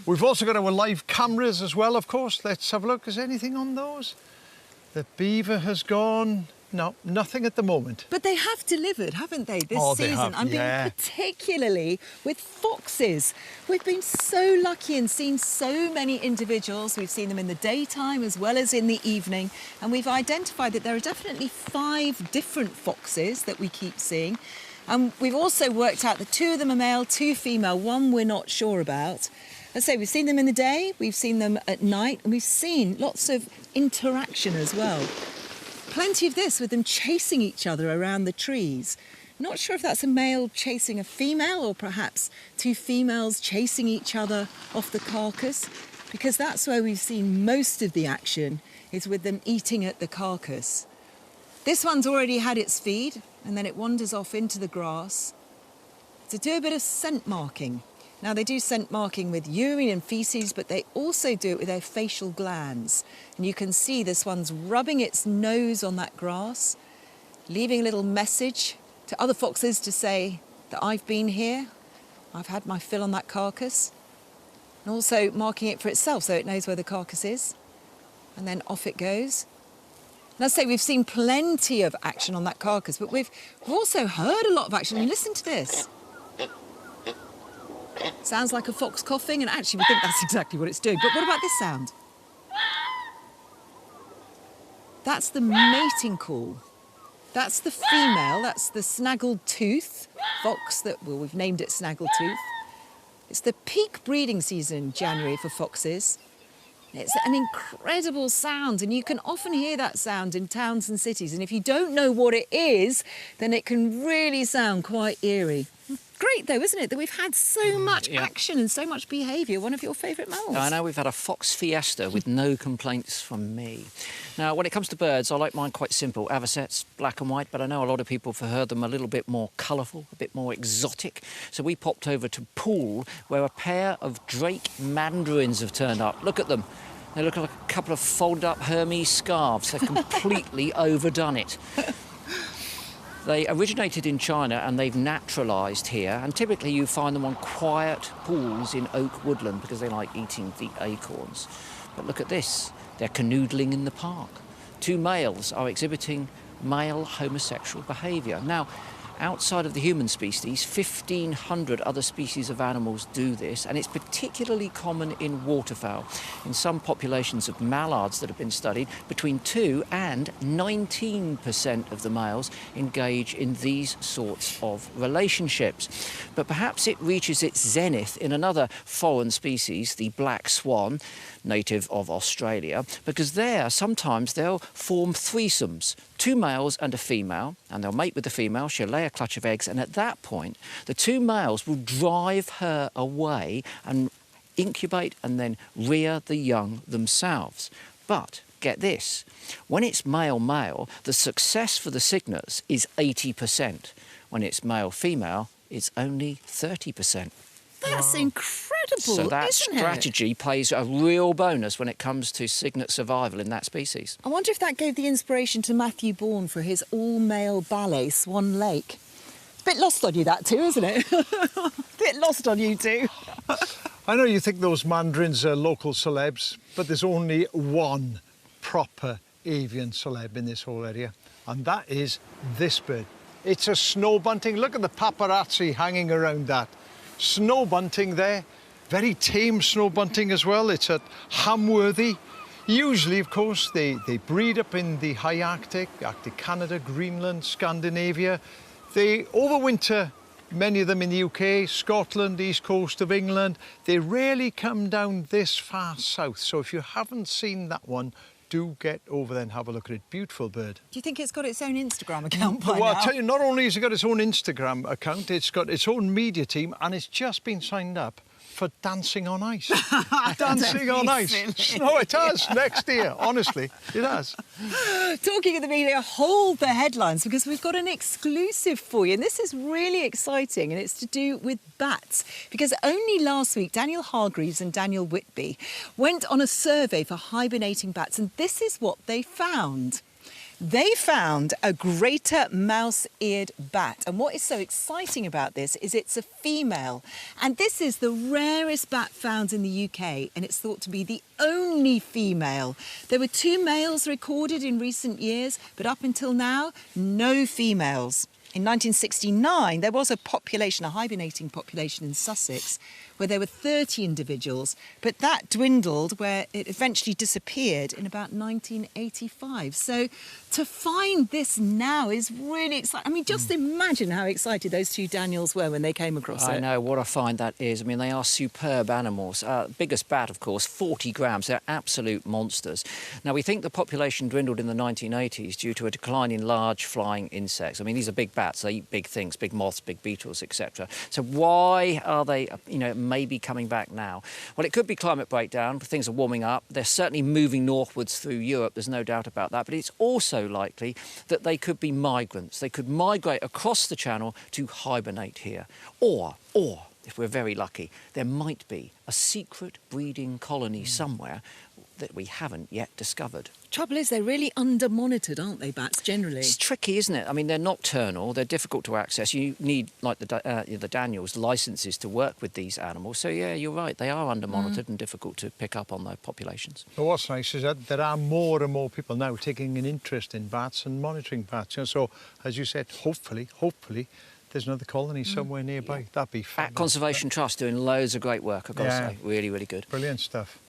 We've also got our live cameras as well, of course. Let's have a look. Is anything on those? The beaver has gone. No, nothing at the moment. But they have delivered, haven't they, this Oh, season? they have, I'm being particularly with foxes. We've been so lucky and seen so many individuals. We've seen them in the daytime as well as in the evening. And we've identified that there are definitely 5 different foxes that we keep seeing. And we've also worked out that 2 of them are male, 2 female, 1 we're not sure about. As I say, we've seen them in the day, we've seen them at night, and we've seen lots of interaction as well. Plenty of this with them chasing each other around the trees. Not sure if that's a male chasing a female or perhaps 2 females chasing each other off the carcass, because that's where we've seen most of the action, is with them eating at the carcass. This one's already had its feed and then it wanders off into the grass to do a bit of scent marking. Now, they do scent marking with urine and faeces, but they also do it with their facial glands. And you can see this one's rubbing its nose on that grass, leaving a little message to other foxes to say that I've been here, I've had my fill on that carcass, and also marking it for itself so it knows where the carcass is. And then off it goes. And as I say, we've seen plenty of action on that carcass, but we've also heard a lot of action. And listen to this. Sounds like a fox coughing, and actually we think that's exactly what it's doing. But what about this sound? That's the mating call. That's the female, that's the snaggled tooth fox that, well, we've named it snaggled tooth. It's the peak breeding season in January for foxes. It's an incredible sound, and you can often hear that sound in towns and cities. And if you don't know what it is, then it can really sound quite eerie. Great, though, isn't it, that we've had so much action and so much behaviour, one of your favourite mammals. I know we've had a fox fiesta with no complaints from me. Now, when it comes to birds, I like mine quite simple. Avocets, black and white, but I know a lot of people prefer them a little bit more colourful, a bit more exotic. So we popped over to Poole, where a pair of Drake mandarins have turned up. Look at them. They look like a couple of folded-up Hermes scarves. They've completely overdone it. They originated in China and they've naturalised here, and typically you find them on quiet pools in oak woodland because they like eating the acorns. But look at this, they're canoodling in the park. 2 males are exhibiting male homosexual behaviour. Now, outside of the human species, 1,500 other species of animals do this, and it's particularly common in waterfowl. In some populations of mallards that have been studied, between 2 and 19% of the males engage in these sorts of relationships. But perhaps it reaches its zenith in another foreign species, the black swan, native of Australia, because there sometimes they'll form threesomes, 2 males and a female, and they'll mate with the female, she'll lay a clutch of eggs, and at that point the 2 males will drive her away and incubate and then rear the young themselves. But get this, when it's male-male, the success for the cygnets is 80%. When it's male-female, it's only 30%. That's incredible, So that isn't strategy plays a real bonus when it comes to cygnet survival in that species. I wonder if that gave the inspiration to Matthew Bourne for his all-male ballet, Swan Lake. Bit lost on you, that too, isn't it? Bit lost on you too. I know you think those mandarins are local celebs, but there's only one proper avian celeb in this whole area, and that is this bird. It's a snow bunting. Look at the paparazzi hanging around that. Snow bunting there, very tame snow bunting as well. It's at Hamworthy. Usually, of course, they breed up in the high Arctic, Arctic Canada, Greenland, Scandinavia. They overwinter, many of them in the UK, Scotland, east coast of England. They rarely come down this far south. So if you haven't seen that one, do get over there and have a look at it. Beautiful bird. Do you think it's got its own Instagram account by Well, now? I'll tell you, not only has it got its own Instagram account, it's got its own media team, and it's just been signed up for Dancing on Ice. Dancing on Ice. No, it has. Next year, honestly, it has. Talking of the media, hold the headlines because we've got an exclusive for you. And this is really exciting, and it's to do with bats. Because only last week, Daniel Hargreaves and Daniel Whitby went on a survey for hibernating bats, and this is what they found. They found a greater mouse-eared bat, and what is so exciting about this is it's a female, and this is the rarest bat found in the UK, and it's thought to be the only female. There were 2 males recorded in recent years, but up until now, no females. In 1969, there was a population, a hibernating population in Sussex, where there were 30 individuals, but that dwindled where it eventually disappeared in about 1985. So to find this now is really exciting. I mean, just imagine how excited those 2 Daniels were when they came across it. I know, what I find that is. I mean, they are superb animals. Biggest bat, of course, 40 grams. They're absolute monsters. Now, we think the population dwindled in the 1980s due to a decline in large flying insects. I mean, these are big bats. They eat big things, big moths, big beetles, etc. So why are they, maybe coming back now? Well, it could be climate breakdown. Things are warming up. They're certainly moving northwards through Europe. There's no doubt about that. But it's also likely that they could be migrants. They could migrate across the channel to hibernate here. Or, if we're very lucky, there might be a secret breeding colony somewhere that we haven't yet discovered. Trouble is, they're really under-monitored, aren't they, bats, generally? It's tricky, isn't it? I mean, they're nocturnal, they're difficult to access. You need, like the Daniels, licences to work with these animals. So, yeah, you're right, they are under-monitored and difficult to pick up on their populations. But what's nice is that there are more and more people now taking an interest in bats and monitoring bats. So, as you said, hopefully, there's another colony somewhere nearby. That'd be fabulous. Bat Conservation Trust doing loads of great work, I've got to say. Really, really good. Brilliant stuff.